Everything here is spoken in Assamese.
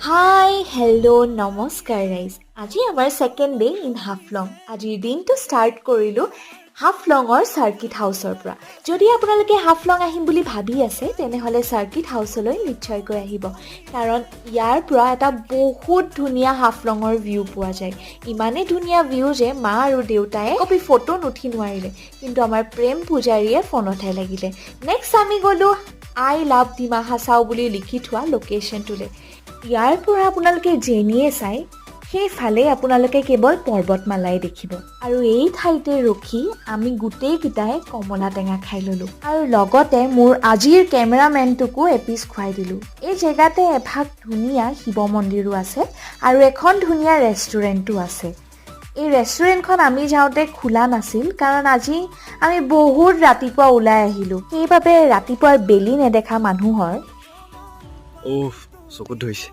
হাই হেল্ল' নমস্কাৰ ৰাইজ আজি আমাৰ ছেকেণ্ড ডে ইন হাফলং আজিৰ দিনটো ষ্টাৰ্ট কৰিলোঁ হাফলঙৰ চাৰ্কিট হাউচৰ পৰা যদি আপোনালোকে হাফলং আহিম বুলি ভাবি আছে তেনেহ'লে চাৰ্কিট হাউচলৈ নিশ্চয়কৈ আহিব কাৰণ ইয়াৰ পৰা এটা বহুত ধুনীয়া হাফলঙৰ ভিউ পোৱা যায় ইমানেই ধুনীয়া ভিউ যে মা আৰু দেউতাই কপি ফটো নুঠি নোৱাৰিলে কিন্তু আমাৰ প্ৰেম পূজাৰীয়ে ফোনতহে লাগিলে নেক্সট আমি গ'লোঁ আই লাভ ডিমা হাছাও বুলি লিখি থোৱা লোকেশ্যনটোলৈ ইয়াৰ পৰা আপোনালোকে যেনিয়ে চাই সেইফালে আপোনালোকে কেৱল পৰ্বতমালাই দেখিব আৰু এই ঠাইতে ৰখি আমি গোটেইকেইটাই কমলা টেঙা খাই ল'লোঁ আৰু লগতে মোৰ আজিৰ কেমেৰামেনটোকো এপিচ খুৱাই দিলোঁ এই জেগাতে এভাগ ধুনীয়া শিৱ মন্দিৰো আছে আৰু এখন ধুনীয়া ৰেষ্টুৰেণ্টো আছে এই ৰেষ্টুৰেণ্টখন আমি যাওঁতে খোলা নাছিল কাৰণ আজি আমি বহুত ৰাতিপুৱা ওলাই আহিলোঁ সেইবাবে ৰাতিপুৱাৰ বেলি নেদেখা মানুহৰ চকুত ধৰিছে